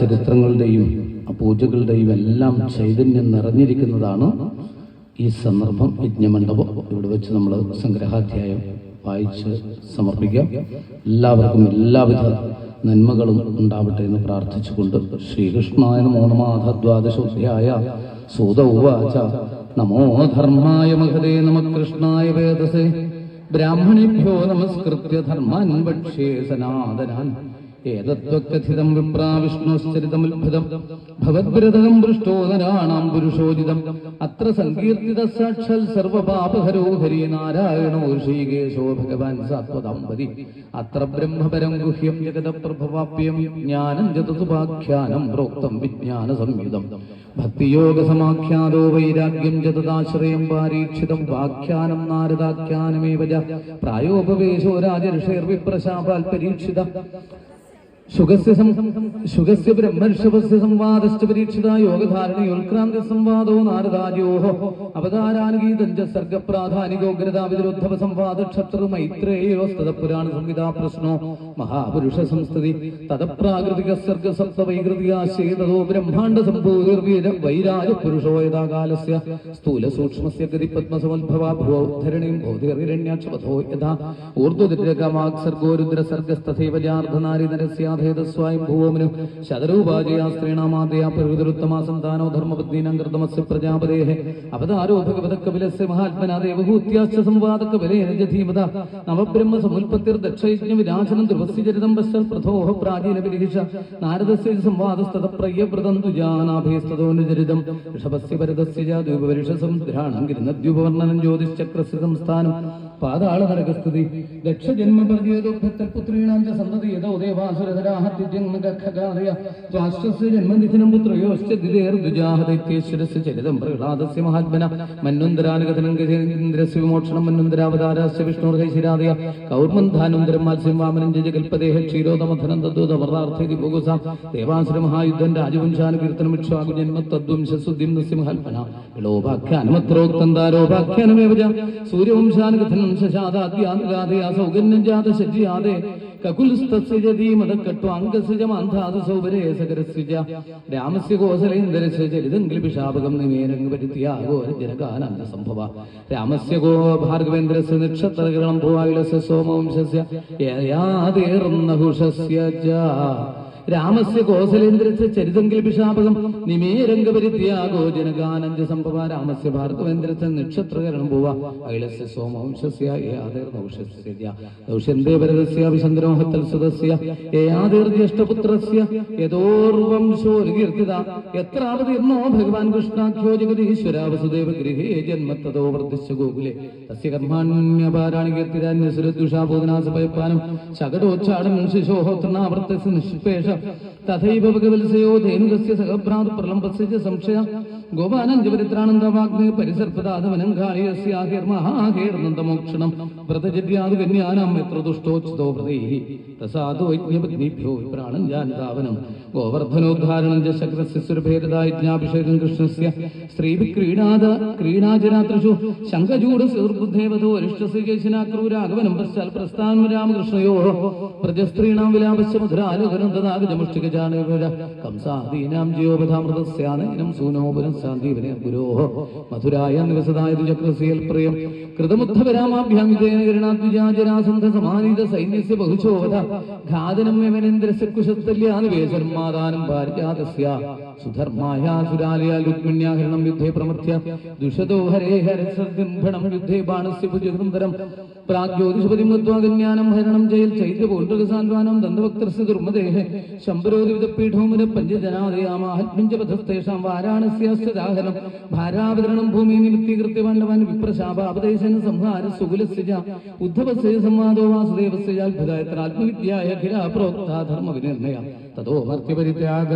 ചരിത്രങ്ങളുടെയും പൂജകളുടെയും എല്ലാം ചൈതന്യം നിറഞ്ഞിരിക്കുന്നതാണ് ഈ സന്ദർഭം. യജ്ഞമണ്ഡപം ഇവിടെ വെച്ച് നമ്മൾ സംഗ്രഹാധ്യായം വായിച്ച് സമർപ്പിക്കാം. എല്ലാവർക്കും എല്ലാവിധ നന്മകളും ഉണ്ടാവട്ടെ എന്ന് പ്രാർത്ഥിച്ചുകൊണ്ട് ശ്രീകൃഷ്ണായ നമോ നമഃ. ദ്വാദശോധ്യായ സൂത ഉവാച നമോ ധർമായ മഹതേ നമഃ കൃഷ്ണായ വേദസേ ബ്രാഹ്മണേഭ്യോ നമസ്കൃത്യ ധർമാൻ വക്ഷ്യേ സനാതനാൻ ഏതത്വകഥിതം വിപ്രാവിഷ്ണുശ്ചരിതമുത്ഭുതം ഭവദ്വ്രതം പൃഷ്ടോ നരാണാം പുരുഷോജിതം അത്ര സങ്കീർത്തിത സാക്ഷാൽ സർവപാപഹരോ ഹരി നാരായണോ ഋഷികേശോ ഭഗവാൻ സാത്വതാംബരി അത്ര ബ്രഹ്മപരം ഗുഹ്യം ജഗതപ്രഭവാപ്യം ജ്ഞാനം ജതുപാഖ്യാനം പ്രോക്തം വിജ്ഞാന സംയുതം ഭക്തിയോഗസമാഖ്യാതോ വൈരാഗ്യം ജതദാശ്രയം പാരീക്ഷിതം വാഖ്യാനം നാരദാഖ്യാനമേവ പ്രായോപവേശോ രാജർഷൈർവിപ്രശാപാൽ പരീക്ഷിത ശുഗസ്യ ബ്രഹ്മർഷഭസ്യ സംവാദശ്ച പരീക്ഷിത യോഗധാരണയോൽക്രാന്തി സംവാദോ നാരദാര്യോ അവതാരാനുഗീതം ച സർഗപ്രാധാനികോഗ്രതാവിരുദ്ധവ സംവാദ ക്ഷത്ര മൈത്രേയോസ്തത പുരാണ സംഹിതാ പ്രശ്നോ മഹാപുരുഷ സംസ്തുതി തതപ്രാകൃതിക സർഗ സപ്തവൈകൃതികാശേതോ ബ്രഹ്മാണ്ഡ സംഭൂതിർവീര വൈരാജ പുരുഷോ യഥാകാലസ്യ സ്ഥൂല സൂക്ഷ്മസ്യ ഗതി പത്മസമുദ്ഭവാ ഭൂധരണീം ഭൂതിരണ്യാക്ഷപഥോ യഥാ ഊർധ്വദിഗ്രകമാക്സർഗോ രുദ്രസർഗസ്തഥൈവ ജാർദ്ധനാരി നരസ്യ സ്വയം ഭൂവോമനു ശതരൂപാജയാ സ്ത്രീണാമാദയാ പ്രകൃതിരുത്തമാ സന്താനോ ധർമ്മപത്നീനങ്കൃതമസ്യ പ്രജാപതേഃ അവതാരോ ഭഗവതകപിലസ്യ മഹാത്മനാ ദേവഭൂത്യാശ്ച സംവാദകപിലേന ധീമത നവബ്രഹ്മ സമുൽപത്തിർ ദക്ഷയജ്ഞ വിരാജനം ധ്രുവസ്യ ചരിതം പശ്ചൽ പ്രഥോഃ പ്രാചീന വിരിഹിഷ നാരദസ്യ സംവാദസ്തത പ്രയവ്രതം തുജാനാഭേസ്തതോനുചരിതം ഋഷഭസ്യ ഭരതസ്യ ജാദ്യൂപവരിഷസമുദ്രാണം ഗിരിനദ്യൂപവർണ്ണനം ജ്യോതിശ്ചക്രസ്യ സംസ്ഥാനം പാതാള നരകസ്തുതി ദക്ഷജന്മപര്യേതോഭ്യത്തൽപുത്രീണാം ച സന്തതി യതോ ദേവാസുരധരാഹത്യജന്മഗഖഗാദയ ത്വാശ്വസ്യ ജന്മനിധിനം പുത്രയോശ്ച ദിദേർദ്വിജാഹദൈത്യേശ്വരസ്യ ചരിതം പ്രഹ്ലാദസ്യ മഹാത്മന മന്വന്തരാനുഗതനം ഗജേന്ദ്രസ്യ വിമോക്ഷണം മന്വന്തരാവതാരസ്യ വിഷ്ണുർഹൈശിരാദയ കൗർമന്ധാനുന്തരം മത്സ്യം വാമനം ജജകൽപദേഹ ക്ഷീരോദമഥനം തദ്ദൂതമർദ്ധാർത്ഥേതി ഭൂഗുസാം ദേവാസുര മഹായുദ്ധം രാജവംശാനുകീർത്തനം ഇക്ഷ്വാകു ജന്മ തദ്വംശസുദ്ദിംനസ്യ മഹാത്മന ലോഭാഖ്യാനമത്രോക്തം ദാരോഭാഖ്യാനമേവ സൂര്യവംശാനുഗതനം ശശാദാദ്യാനുഗാദയാ സൗഗന്യജാത ശജ്യാദേ രാമസ്യ കോസലേന്ദ്രസ്യ ചരിതം കിൽപിഷാപകം നിമേരംഗപരിത്യാഗോരജനകാനന്ദ സംഭവ രാമസ്യ ഗോ ഭാർഗവേന്ദ്രസ്യ നക്ഷത്രകിരണം ഭുവായിലസ്യ സോമവംശസ്യ യാദേർന്നഹുഷസ്യ ച രാമസ്യ കോസലേന്ദ്രസ്യ ചരിതം കിൽപിഷാപകം നിമേരംഗപരിത്യാഗോ ജനകാനന്ദ സംഭവ രാമസ്യ ഭാർഗവേന്ദ്രസ്യ നക്ഷത്രകരണം ഭുവ ഐലസ്യ സോമവംശസ്യ യാദേർന്നഹുഷസ്യ ദൗഷ്യന്തേ ഭരതസ്യ വിചന്ദ്രോഹത്തൽ സുതസ്യ യാദേർജ്യേഷ്ഠപുത്രസ്യ യതോർവംശോ കീർത്തിത യത്രാവതീർണോ ഭഗവാൻ കൃഷ്ണാഖ്യോ ജഗദീശ്വര വസുദേവ ഗൃഹേ ജന്മത്തതോ വർദ്ധിച്ച ഗോകുലേ തസ്യ കർമാണ്യപാരാണി കീർത്തിരാന്യസുരദ്ദുഷാബോധനാസപയപ്പാനം ശകടോച്ചാടം ശിശോഹ തൃണാവർത്തസ്യ നിഷ്പേഷ തഥൈവ ഭഗവത്സയോ ധേനുകസ്യ സഹഭ്രാത് പ്രലംബസ്യ ച സംശയ ഗോപാനഞ്ചപരിത്രാനന്ദവാഗ്നേ പരിസർപ്പദാധവനംഘാരിയസ്യാഹിർമഹാഹിർനന്ദമോക്ഷണം വ്രതജര്യാതുകന്യാനാം എത്ര ദുഷ്ടോച്ഛിതോ വ്രതൈഃ പ്രസാദോ യജ്ഞപത്നീഭ്യോ പ്രാണൻ ജാനതാവനം ഗോവർദ്ധനോദ്ധാരണം ച ശക്രസ്യ സുരഭേദായജ്ഞാഭിഷേകം കൃഷ്ണസ്യ സ്ത്രീഭിക്രീഡാജരാത്രിഷു ശംഖചൂഢസുർബുദ്ധേവതോ അരിഷ്ടസ്യ കേശിനാക്രൂരാഗമനം പശ്ചാൽ പ്രസ്ഥാനം രാമകൃഷ്ണയോ പ്രജസ്ത്രീണാം വിലാപസ്യ മധുരാലോകനം തഥാഗജമുഷ്ടികജാനേവ കംസാദീനാം ജിയോപധാമൃതസ്യാനയനം സൂനോപുരം സാന്ദീപനെ ഗുരോഃ മധുരായ നിവസതായ ചക്രസ്യേൽ പ്രിയം കൃതമുദ്ധവരാമാഭ്യാം വിജയന ഗരുണാദ്വിജാജരാസന്ധ സമാനീത സൈന്യസ്യ ബഹുശോവധ ഘാതനം യമനേന്ദ്രസ്യ കുശസ്ഥല്യാനുവേശർമാദാനം പാരിജാതസ്യ സുധർമായ സുരാലയ രുക്മിണ്യാഹരണം യുദ്ധേ പ്രമഥ്യ ദുഷതോ ഹരേ ഹരസർഗംഭണം യുദ്ധേ ബാണസ്യ ഭുജകൃന്തരം പ്രാഗ്ജ്യോതിഷപതിമത്വാഗന്യാനം ഹരണം ജയിൽ ചൈത്യപൗണ്ഡ്രകസാന്വാനം ദന്തവക്ത്രസ്യ ദുർമദേഹ ശംഭരോദിവിധപീഠോമുര പഞ്ചജനാദയാമാഹത്മിഞ്ചപഥസ്തേഷാം വാരാണസ്യാസ്യ ദാഹനം ഭാരാവതരണം ഭൂമി നിമിത്തീകൃത്യ പാണ്ഡവാൻ വിപ്രശാപാപദേശന സംഹാര സുകുലസ്യ ഉദ്ധവസ്യ സംവാദോ വാസുദേവസ്യ അത്ഭുതായത്രാത്മവിദ്യായ ഖിലാ പ്രോക്താ ധർമ്മവിനിർണയ തതോ മർത്യപരിത്യാഗ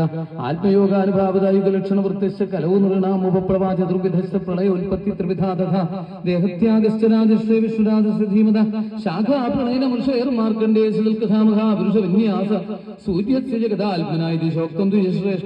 ആത്മയോഗാനുഭാവദായുഗലക്ഷണവൃത്തിശ്ച കലോ നൃണാമുപപ്രവാ ചതുർവിധശ്ച പ്രളയോൽപത്തി ത്രിവിധാ തഥാ ദേഹത്യാഗശ്ച രാജശ്രീ വിഷ്ണുരാജസ്യ ധീമത ശാഖാപ്രണയനമൃഷൈർമാർക്കണ്ഡേയ സുൽകഥാമഹാ പുരുഷവിന്യാസ സൂര്യസ്യ ജഗദാത്മനായ ദിശോക്തം ദ്വിജശ്രേഷ്ഠ